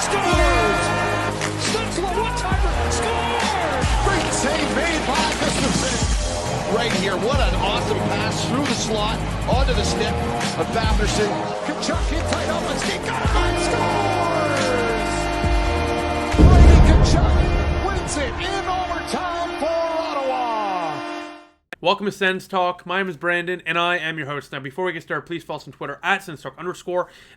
scores! Steps the one-timer, scores! Great save made by Gustavsson. Right here, what an awesome pass through the slot, onto the stick of Batherson. Kachuk in tight up, and Steve got scores! Brady Kachuk wins it in overtime for Ottawa. Welcome to Sens Talk. My name is Brandon, and I am your host. Now, before we get started, please follow us on Twitter at SensTalk_,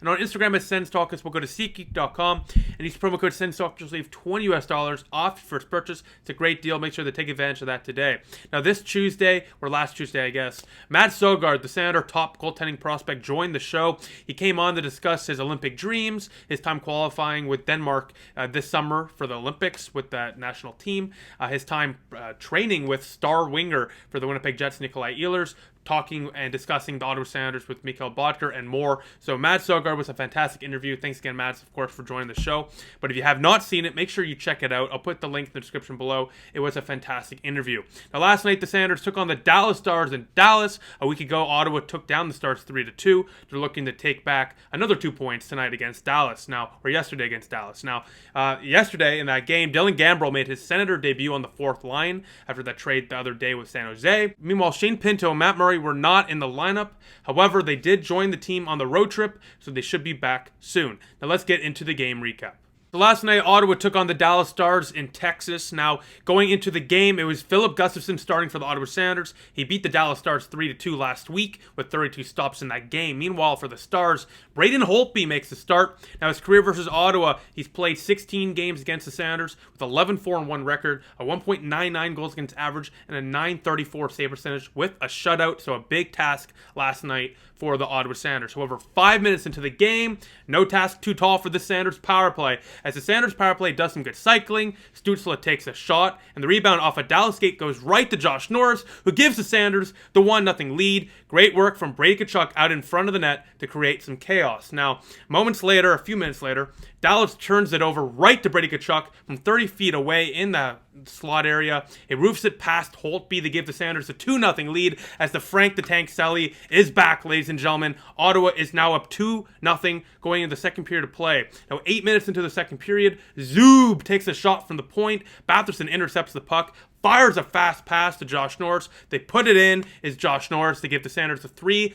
and on Instagram at SensTalk. We'll go to SeatGeek.com and use promo code SensTalk to receive $20 off your first purchase. It's a great deal. Make sure to take advantage of that today. Now, this Tuesday, or last Tuesday, I guess, Matt Søgaard, the Senator top goaltending prospect, joined the show. He came on to discuss his Olympic dreams, his time qualifying with Denmark this summer for the Olympics with that national team, his time training with star winger for the Winnipeg Jets, Nikolai Ehlers, talking and discussing the Ottawa Senators with Mikhail Bodker and more. So Matt Søgaard was a fantastic interview. Thanks again, Matt, of course, for joining the show. But if you have not seen it, make sure you check it out. I'll put the link in the description below. It was a fantastic interview. Now, last night, the Senators took on the Dallas Stars in Dallas. A week ago, Ottawa took down the Stars 3-2. They're looking to take back another 2 points tonight against Dallas. Or yesterday against Dallas. Now, yesterday in that game, Dylan Gambrell made his Senator debut on the fourth line after that trade the other day with San Jose. Meanwhile, Shane Pinto and Matt Murray were not in the lineup. However, they did join the team on the road trip, so they should be back soon. Now let's get into the game recap. So last night, Ottawa took on the Dallas Stars in Texas. Now, going into the game, it was Filip Gustavsson starting for the Ottawa Senators. He beat the Dallas Stars 3-2 last week with 32 stops in that game. Meanwhile, for the Stars, Braden Holtby makes the start. Now, his career versus Ottawa, he's played 16 games against the Senators with 11-4-1 record, a 1.99 goals against average, and a .934 save percentage with a shutout. So a big task last night for the Ottawa Senators. However, 5 minutes into the game, no task too tall for the Senators power play. As the Senators power play does some good cycling, Stützle takes a shot, and the rebound off a Dallas skate goes right to Josh Norris, who gives the Senators the 1-0 lead. Great work from Brady Tkachuk out in front of the net to create some chaos. Now, a few minutes later, Dallas turns it over right to Brady Tkachuk from 30 feet away in the slot area. It roofs it past Holtby to give the Senators a 2-0 lead as the Frank the Tank Selly is back, ladies and gentlemen. Ottawa is now up 2-0 going into the second period of play. Now, 8 minutes into the second period, Zub takes a shot from the point. Batherson intercepts the puck, fires a fast pass to Josh Norris. They put it in, is Josh Norris to give the Senators a 3-0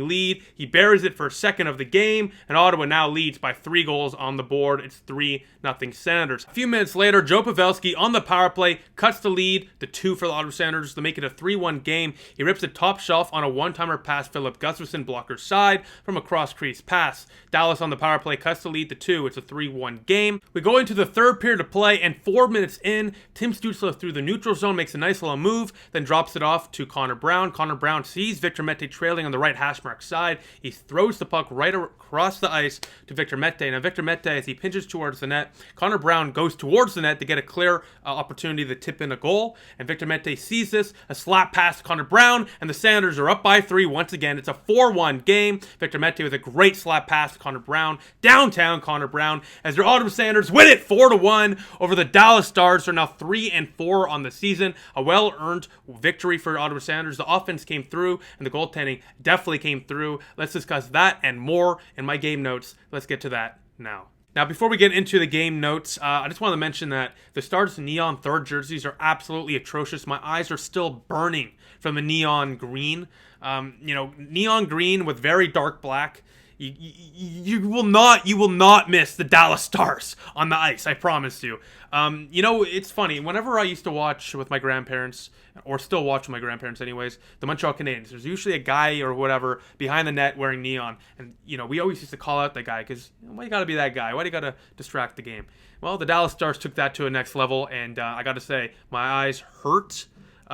lead. He buries it for a second of the game, and Ottawa now leads by 3 goals on the board. It's 3-0 Senators. A few minutes later, Joe Pavelski on the power play cuts the lead to 2 for the Ottawa Senators to make it a 3-1 game. He rips the top shelf on a one-timer pass Filip Gustavsson blocker's side from a cross-crease pass. Dallas on the power play cuts the lead to 2. It's a 3-1 game. We go into the third period of play, and 4 minutes in, Tim Stützle through the neutral zone makes a nice little move, then drops it off to Connor Brown. Connor Brown sees Victor Mete trailing on the right hash mark side. He throws the puck right across the ice to Victor Mete. Now Victor Mete, as he pinches towards the net, Connor Brown goes towards the net to get a clear opportunity to tip in a goal, and Victor Mete sees this, a slap pass to Connor Brown, and the Senators are up by 3 once again. It's a 4-1 game. Victor Mete with a great slap pass to Connor Brown, downtown Connor Brown, as their Ottawa Senators win it 4-1 over the Dallas Stars. They're now 3-4 on the season. A well-earned victory for Ottawa Senators. The offense came through, and the goaltending definitely came through. Let's discuss that and more in my game notes. Let's get to that now. Now, before we get into the game notes, I just want to mention that the Stars' neon third jerseys are absolutely atrocious. My eyes are still burning from the neon green. Neon green with very dark black. You will not miss the Dallas Stars on the ice, I promise you. It's funny. Whenever I used to watch with my grandparents, or still watch with my grandparents anyways, the Montreal Canadiens, there's usually a guy or whatever behind the net wearing neon. And, we always used to call out that guy because, why you got to be that guy? Why do you got to distract the game? Well, the Dallas Stars took that to a next level, and I got to say, my eyes hurt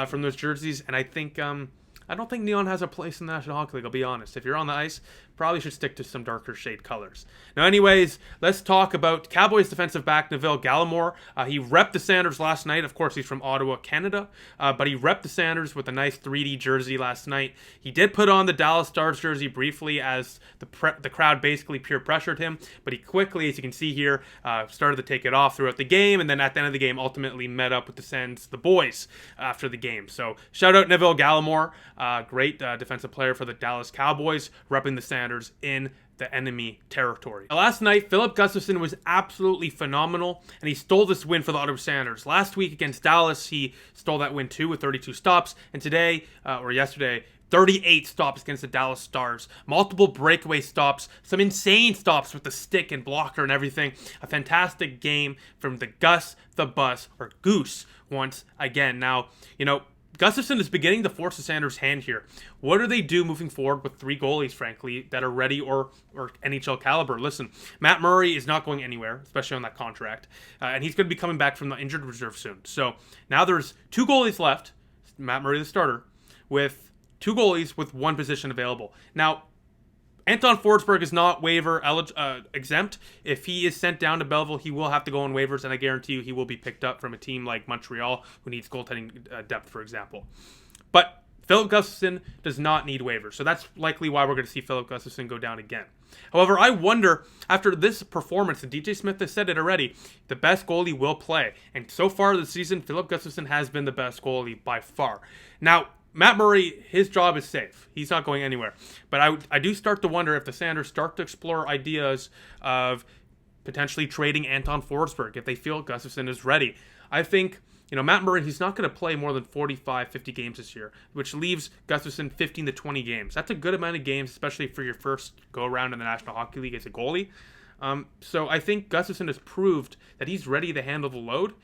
from those jerseys, and I don't think neon has a place in the National Hockey League, I'll be honest. If you're on the ice, probably should stick to some darker shade colors. Now, anyways, let's talk about Cowboys defensive back Neville Gallimore. He repped the Senators last night. Of course, he's from Ottawa, Canada, but he repped the Senators with a nice 3D jersey last night. He did put on the Dallas Stars jersey briefly as the crowd basically peer pressured him, but he quickly, as you can see here, started to take it off throughout the game, and then at the end of the game, ultimately met up with the Sens, the boys, after the game. So, shout out Neville Gallimore, great defensive player for the Dallas Cowboys, repping the Senators in the enemy territory. Now, last night, Filip Gustavsson was absolutely phenomenal, and he stole this win for the Ottawa Senators. Last week against Dallas, he stole that win too with 32 stops, and today, or yesterday, 38 stops against the Dallas Stars. Multiple breakaway stops, some insane stops with the stick and blocker and everything. A fantastic game from the Gus the Bus, or Goose, once again. Now, Gustavsson is beginning to force the Sanders' hand here. What do they do moving forward with 3 goalies, frankly, that are ready or NHL caliber? Listen, Matt Murray is not going anywhere, especially on that contract. And he's going to be coming back from the injured reserve soon. So now there's 2 goalies left, Matt Murray the starter, with 2 goalies with 1 position available. Now, Anton Forsberg is not waiver exempt. If he is sent down to Belleville, he will have to go on waivers, and I guarantee you he will be picked up from a team like Montreal, who needs goaltending depth, for example. But Filip Gustavsson does not need waivers, so that's likely why we're going to see Filip Gustavsson go down again. However, I wonder, after this performance, and DJ Smith has said it already, the best goalie will play. And so far this season, Filip Gustavsson has been the best goalie by far. Now, Matt Murray, his job is safe. He's not going anywhere. But I do start to wonder if the Sanders start to explore ideas of potentially trading Anton Forsberg if they feel Gustavsson is ready. I think, Matt Murray, he's not going to play more than 45, 50 games this year, which leaves Gustavsson 15 to 20 games. That's a good amount of games, especially for your first go-around in the National Hockey League as a goalie. So I think Gustavsson has proved that he's ready to handle the load,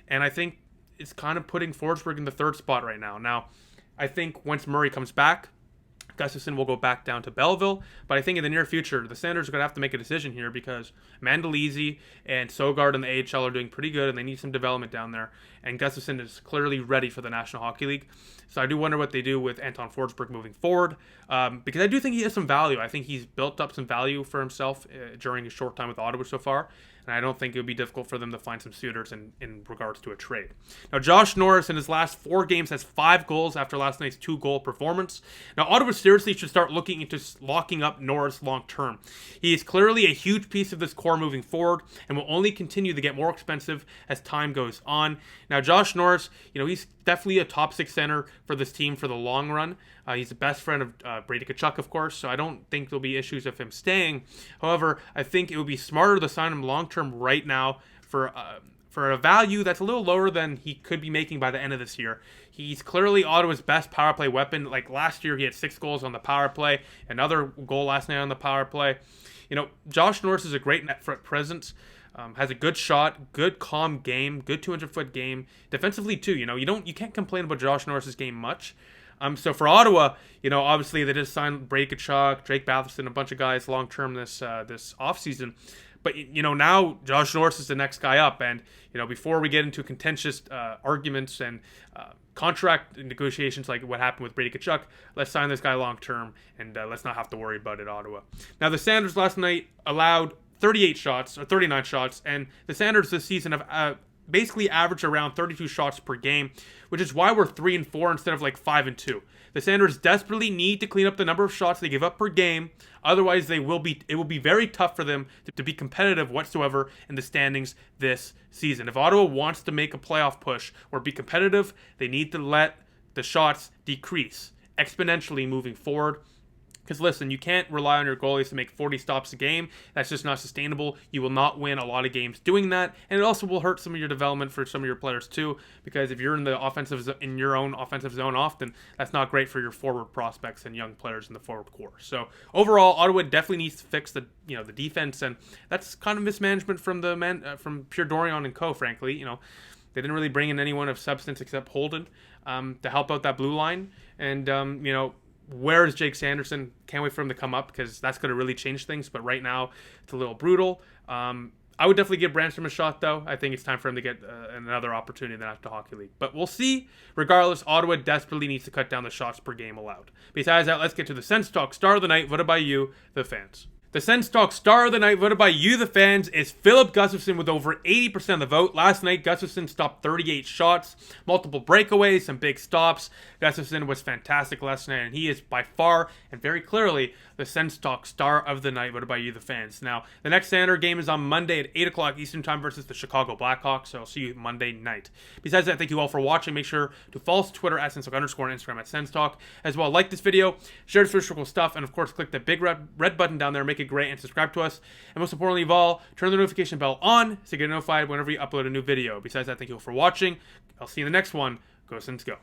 and I think it's kind of putting Forsberg in the 3rd spot right now. Now, I think once Murray comes back, Gustavsson will go back down to Belleville. But I think in the near future, the Senators are going to have to make a decision here because Mandolese and Sogard in the AHL are doing pretty good, and they need some development down there. And Gustavsson is clearly ready for the National Hockey League. So I do wonder what they do with Anton Forsberg moving forward, because I do think he has some value. I think he's built up some value for himself during his short time with Ottawa so far. And I don't think it would be difficult for them to find some suitors in regards to a trade. Now, Josh Norris in his last 4 games has 5 goals after last night's 2-goal performance. Now, Ottawa seriously should start looking into locking up Norris long term. He is clearly a huge piece of this core moving forward and will only continue to get more expensive as time goes on. Now, Josh Norris, he's definitely a top 6 center for this team for the long run. He's the best friend of Brady Tkachuk, of course, so I don't think there'll be issues of him staying. However, I think it would be smarter to sign him long-term right now for a value that's a little lower than he could be making by the end of this year. He's clearly Ottawa's best power play weapon. Like last year, he had 6 goals on the power play, another goal last night on the power play. Josh Norris is a great net front presence. Has a good shot, good calm game, good 200-foot game. Defensively too, you can't complain about Josh Norris's game much. So for Ottawa, obviously they just signed Brady Tkachuk, Drake Batherson, a bunch of guys long term this offseason. But now Josh Norris is the next guy up, and before we get into contentious arguments and contract negotiations like what happened with Brady Tkachuk, let's sign this guy long term, and let's not have to worry about it, Ottawa. Now the Sanders last night allowed 38 shots or 39 shots, and the Sanders this season have basically averaged around 32 shots per game, which is why we're 3-4 instead of like 5-2. The Sanders desperately need to clean up the number of shots they give up per game. Otherwise, it will be very tough for them to be competitive whatsoever in the standings this season. If Ottawa wants to make a playoff push or be competitive, they need to let the shots decrease exponentially moving forward. Because listen, you can't rely on your goalies to make 40 stops a game. That's just not sustainable. You will not win a lot of games doing that, and it also will hurt some of your development for some of your players too. Because if you're in your own offensive zone often, that's not great for your forward prospects and young players in the forward core. So overall, Ottawa definitely needs to fix the defense, and that's kind of mismanagement from from Pierre Dorion and co. Frankly, they didn't really bring in anyone of substance except Holden to help out that blue line, and where is Jake Sanderson? Can't wait for him to come up because that's going to really change things. But right now, it's a little brutal. I would definitely give Brandstrom a shot, though. I think it's time for him to get another opportunity in the National Hockey League. But we'll see. Regardless, Ottawa desperately needs to cut down the shots per game allowed. Besides that, let's get to the Sens Talk Star of the Night, voted by you, the fans. The Sens Talk Star of the Night, voted by you, the fans, is Filip Gustavsson with over 80% of the vote. Last night, Gustavsson stopped 38 shots, multiple breakaways, some big stops. Gustavsson was fantastic last night, and he is by far and very clearly the Sens Talk Star of the Night, voted by you, the fans. Now, the next Senator game is on Monday at 8 o'clock Eastern Time versus the Chicago Blackhawks, so I'll see you Monday night. Besides that, thank you all for watching. Make sure to follow us on Twitter at @SensTalk_, and Instagram at SensTalk. As well, like this video, share this really cool stuff, and of course, click the big red button down there, make make it great, and subscribe to us. And most importantly of all, turn the notification bell on so you get notified whenever you upload a new video. Besides that, thank you all for watching. I'll see you in the next one. Go Sens, go.